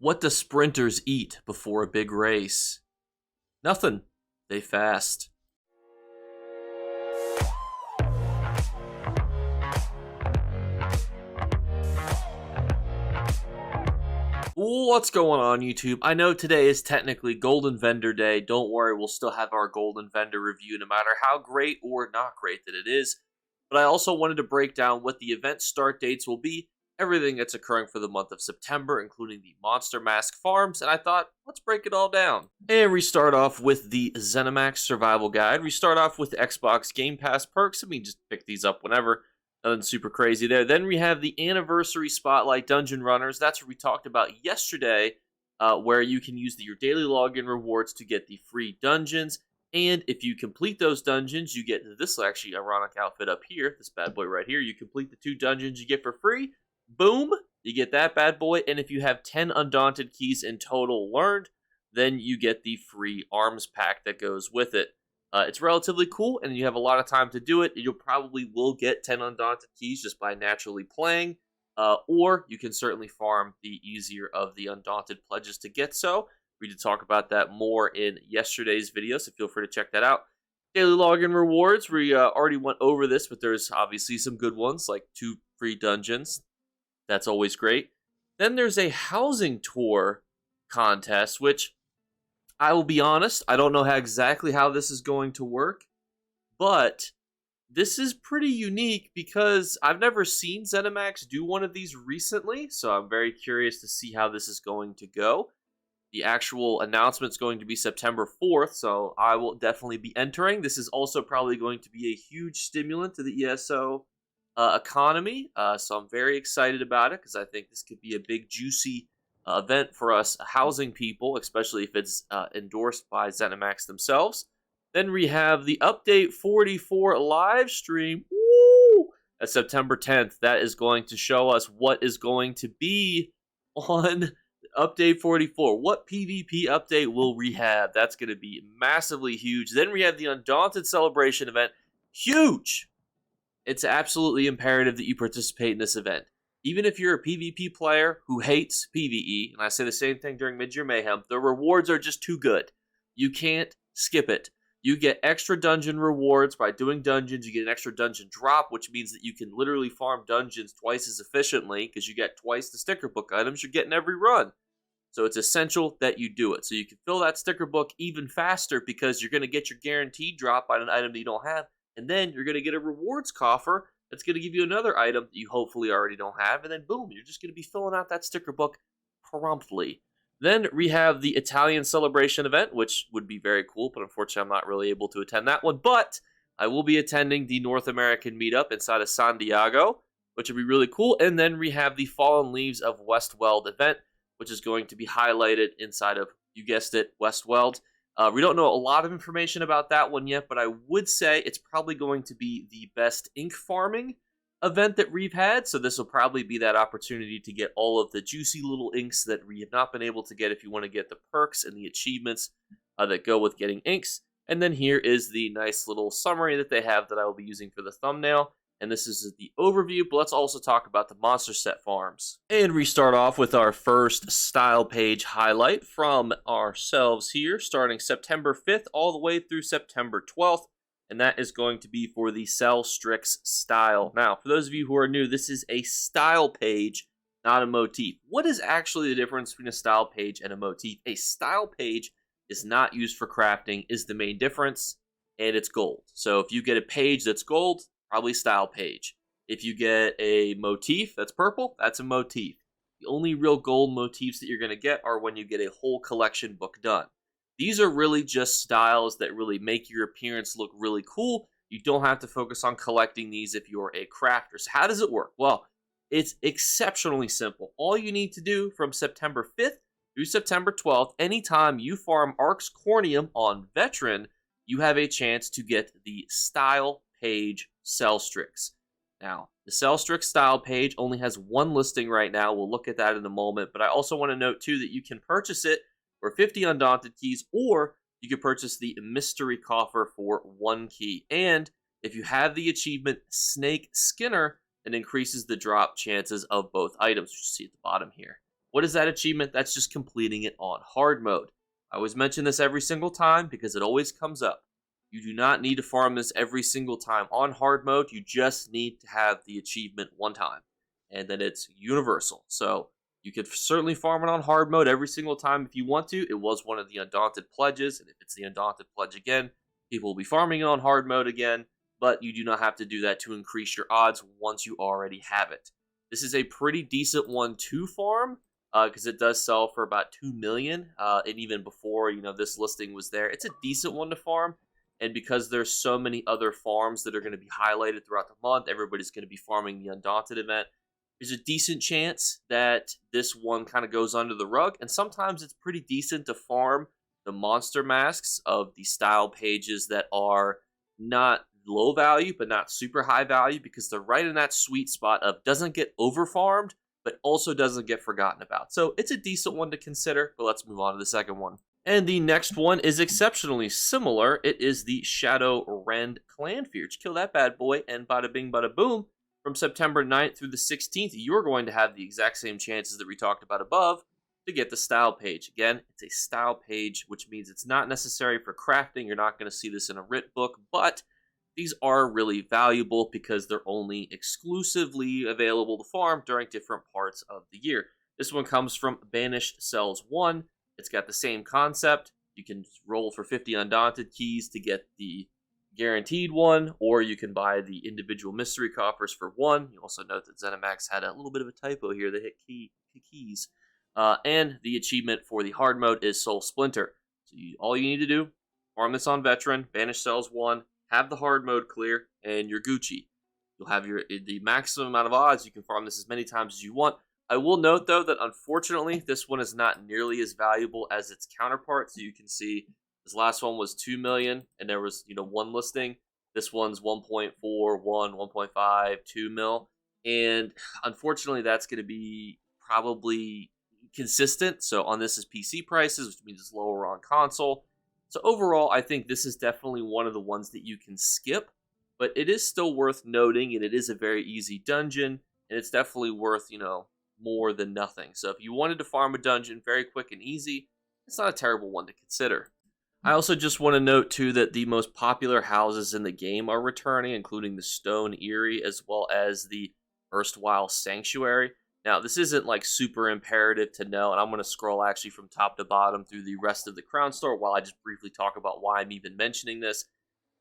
What do sprinters eat before a big race? Nothing. They fast. What's going on, YouTube? I know today is technically Golden Vendor Day. Don't worry, we'll still have our Golden Vendor review no matter how great or not great that it is. But I also wanted to break down what the event start dates will be, everything that's occurring for the month of September, including the Monster Mask farms, and I thought, let's break it all down. And we start off with the ZeniMax Survival Guide. We start off with the Xbox Game Pass perks. I mean, just pick these up whenever. Nothing super crazy there. Then we have the Anniversary Spotlight Dungeon Runners. That's what we talked about yesterday, where you can use your daily login rewards to get the free dungeons. And if you complete those dungeons, you get this actually ironic outfit up here, this bad boy right here. You complete the 2 dungeons you get for free. Boom, you get that bad boy. And if you have 10 Undaunted keys in total learned, then you get the free arms pack that goes with it. It's relatively cool, and you have a lot of time to do it. You probably will get 10 Undaunted keys just by naturally playing, or you can certainly farm the easier of the Undaunted pledges to get so. We did talk about that more in yesterday's video, so feel free to check that out. Daily login rewards, we already went over this, but there's obviously some good ones, like 2 free dungeons. That's always great. Then there's a housing tour contest, which I will be honest, I don't know exactly how this is going to work, but this is pretty unique because I've never seen ZeniMax do one of these recently, so I'm very curious to see how this is going to go. The actual announcement is going to be September 4th, so I will definitely be entering. This is also probably going to be a huge stimulant to the ESO economy, so I'm very excited about it because I think this could be a big, juicy event for us housing people, especially if it's endorsed by ZeniMax themselves. Then we have the Update 44 live stream. Woo! That's September 10th. That is going to show us what is going to be on Update 44. What PvP update will we have? That's going to be massively huge. Then we have the Undaunted Celebration event. Huge! It's absolutely imperative that you participate in this event. Even if you're a PvP player who hates PvE, and I say the same thing during Mid-Year Mayhem, the rewards are just too good. You can't skip it. You get extra dungeon rewards by doing dungeons. You get an extra dungeon drop, which means that you can literally farm dungeons twice as efficiently because you get twice the sticker book items you're getting every run. So it's essential that you do it. So you can fill that sticker book even faster because you're going to get your guaranteed drop on an item that you don't have, and then you're going to get a rewards coffer that's going to give you another item that you hopefully already don't have, and then boom, you're just going to be filling out that sticker book promptly. Then we have the Italian Celebration event, which would be very cool, but unfortunately I'm not really able to attend that one, but I will be attending the North American meetup inside of San Diego, which would be really cool. And then we have the Fallen Leaves of Westweld event, which is going to be highlighted inside of, you guessed it, Westweld. We don't know a lot of information about that one yet, but I would say it's probably going to be the best ink farming event that we've had, so this will probably be that opportunity to get all of the juicy little inks that we have not been able to get if you want to get the perks and the achievements that go with getting inks. And then here is the nice little summary that they have that I will be using for the thumbnail. And this is the overview, but let's also talk about the monster set farms. And we start off with our first style page highlight from ourselves here, starting September 5th all the way through September 12th. And that is going to be for the Cell Strix style. Now, for those of you who are new, this is a style page, not a motif. What is actually the difference between a style page and a motif? A style page is not used for crafting, is the main difference, and it's gold. So if you get a page that's gold, probably style page. If you get a motif that's purple, that's a motif. The only real gold motifs that you're going to get are when you get a whole collection book done. These are really just styles that really make your appearance look really cool. You don't have to focus on collecting these if you're a crafter. So how does it work? Well, it's exceptionally simple. All you need to do from September 5th through September 12th, anytime you farm Arx Cornium on Veteran, you have a chance to get the style page Cell Strix. Now, the Cell Strix style page only has one listing right now. We'll look at that in a moment, but I also want to note too that you can purchase it for 50 Undaunted keys, or you can purchase the Mystery Coffer for 1 key. And if you have the achievement Snake Skinner, it increases the drop chances of both items, which you see at the bottom here. What is that achievement? That's just completing it on hard mode. I always mention this every single time because it always comes up. You do not need to farm this every single time on hard mode. You just need to have the achievement one time. And then it's universal. So you could certainly farm it on hard mode every single time if you want to. It was one of the Undaunted pledges. And if it's the Undaunted pledge again, people will be farming it on hard mode again. But you do not have to do that to increase your odds once you already have it. This is a pretty decent one to farm because it does sell for about 2 million. And even before, this listing was there, it's a decent one to farm. And because there's so many other farms that are going to be highlighted throughout the month, everybody's going to be farming the Undaunted event. There's a decent chance that this one kind of goes under the rug. And sometimes it's pretty decent to farm the monster masks of the style pages that are not low value, but not super high value, because they're right in that sweet spot of doesn't get over farmed, but also doesn't get forgotten about. So it's a decent one to consider, but let's move on to the second one. And the next one is exceptionally similar. It is the Shadow Ren Clan Fear. Just kill that bad boy, and bada bing, bada boom. From September 9th through the 16th, you're going to have the exact same chances that we talked about above to get the style page. Again, it's a style page, which means it's not necessary for crafting. You're not going to see this in a writ book, but these are really valuable because they're only exclusively available to farm during different parts of the year. This one comes from Banished Cells 1. It's got the same concept. You can roll for 50 Undaunted keys to get the guaranteed one, or you can buy the individual mystery coffers for 1. You also note that ZeniMax had a little bit of a typo here. They hit keys. And the achievement for the hard mode is Soul Splinter. So all you need to do, farm this on Veteran, Banished Cells 1, have the hard mode clear, and you're Gucci. You'll have the maximum amount of odds. You can farm this as many times as you want. I will note, though, that unfortunately, this one is not nearly as valuable as its counterpart. So you can see this last one was 2 million, and there was, one listing. This one's 1.4, 1.5, 2 mil. And unfortunately, that's going to be probably consistent. So on this is PC prices, which means it's lower on console. So overall, I think this is definitely one of the ones that you can skip, but it is still worth noting, and it is a very easy dungeon, and it's definitely worth, more than nothing. So if you wanted to farm a dungeon very quick and easy, it's not a terrible one to consider. I also just want to note, too, that the most popular houses in the game are returning, including the Stone Eyrie, as well as the erstwhile Sanctuary. Now, this isn't like super imperative to know, and I'm going to scroll actually from top to bottom through the rest of the Crown Store while I just briefly talk about why I'm even mentioning this.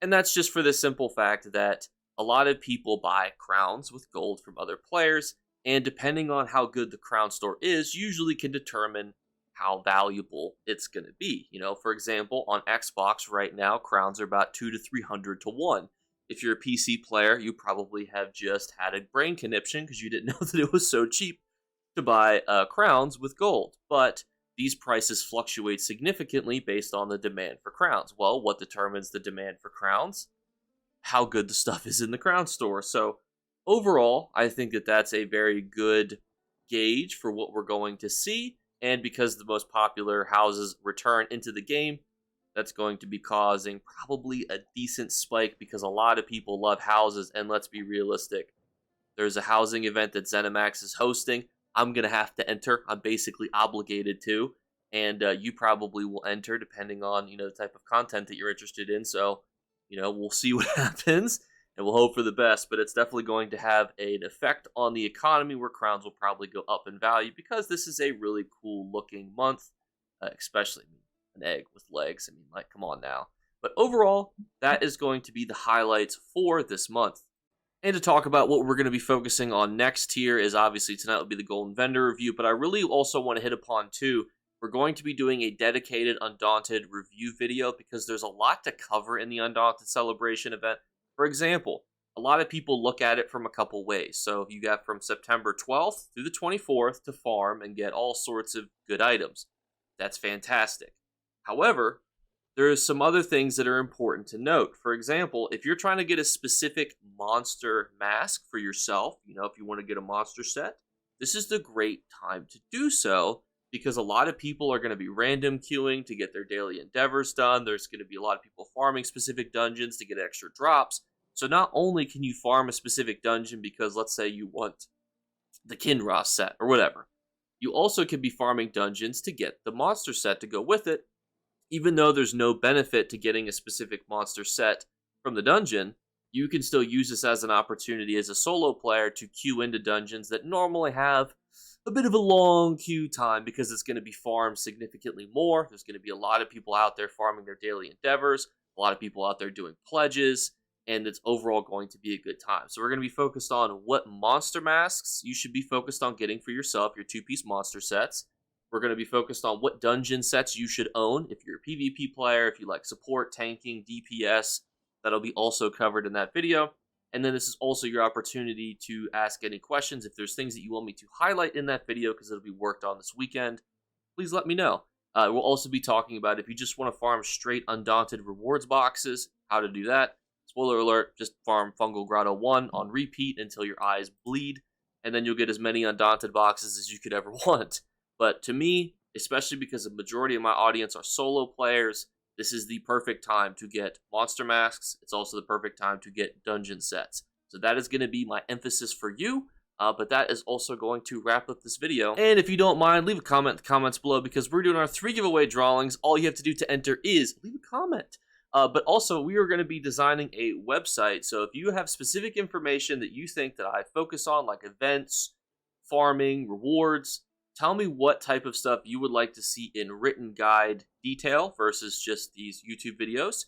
And that's just for the simple fact that a lot of people buy crowns with gold from other players, and depending on how good the Crown Store is, usually can determine how valuable it's going to be. For example, on Xbox right now, crowns are about 200 to 300 to 1. If you're a PC player, you probably have just had a brain conniption because you didn't know that it was so cheap to buy crowns with gold. But these prices fluctuate significantly based on the demand for crowns. Well, what determines the demand for crowns? How good the stuff is in the Crown Store. So overall, I think that that's a very good gauge for what we're going to see. And because the most popular houses return into the game, that's going to be causing probably a decent spike because a lot of people love houses. And let's be realistic. There's a housing event that ZeniMax is hosting. I'm going to have to enter. I'm basically obligated to. And you probably will enter depending on, the type of content that you're interested in. So, we'll see what happens and we'll hope for the best. But it's definitely going to have an effect on the economy where crowns will probably go up in value because this is a really cool looking month, especially an egg with legs. Come on now. But overall, that is going to be the highlights for this month. And to talk about what we're going to be focusing on next here is obviously tonight will be the Golden Vendor review, but I really also want to hit upon too, we're going to be doing a dedicated Undaunted review video because there's a lot to cover in the Undaunted Celebration event. For example, a lot of people look at it from a couple ways. So you got from September 12th through the 24th to farm and get all sorts of good items. That's fantastic. However, there's some other things that are important to note. For example, if you're trying to get a specific monster mask for yourself, if you want to get a monster set, this is the great time to do so because a lot of people are going to be random queuing to get their daily endeavors done. There's going to be a lot of people farming specific dungeons to get extra drops. So not only can you farm a specific dungeon because let's say you want the Kinross set or whatever, You also can be farming dungeons to get the monster set to go with it. Even though there's no benefit to getting a specific monster set from the dungeon, you can still use this as an opportunity as a solo player to queue into dungeons that normally have a bit of a long queue time because it's going to be farmed significantly more. There's going to be a lot of people out there farming their daily endeavors, a lot of people out there doing pledges, and it's overall going to be a good time. So we're going to be focused on what monster masks you should be focused on getting for yourself, your 2-piece monster sets. We're going to be focused on what dungeon sets you should own if you're a PvP player, if you like support, tanking, DPS. That'll be also covered in that video. And then this is also your opportunity to ask any questions. If there's things that you want me to highlight in that video because it'll be worked on this weekend, please let me know. We'll also be talking about if you just want to farm straight Undaunted rewards boxes, how to do that. Spoiler alert, just farm Fungal Grotto 1 on repeat until your eyes bleed, and then you'll get as many Undaunted boxes as you could ever want. But to me, especially because the majority of my audience are solo players, this is the perfect time to get monster masks. It's also the perfect time to get dungeon sets. So that is going to be my emphasis for you. But that is also going to wrap up this video. And if you don't mind, leave a comment in the comments below because we're doing our 3 giveaway drawings. All you have to do to enter is leave a comment. But also, we are going to be designing a website. So if you have specific information that you think that I focus on, like events, farming, rewards, tell me what type of stuff you would like to see in written guide detail versus just these YouTube videos.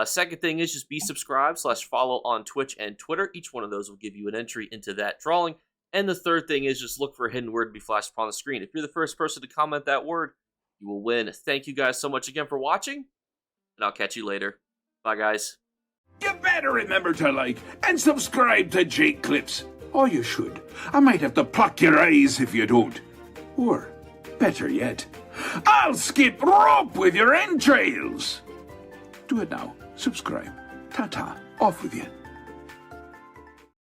Second thing is just be subscribed / follow on Twitch and Twitter. Each one of those will give you an entry into that drawing. And the third thing is just look for a hidden word to be flashed upon the screen. If you're the first person to comment that word, you will win. Thank you guys so much again for watching, and I'll catch you later. Bye, guys. You better remember to like and subscribe to Jakeclips. Or you should. I might have to pluck your eyes if you don't. Or, better yet, I'll skip rope with your entrails. Do it now. Subscribe. Ta-ta. Off with you.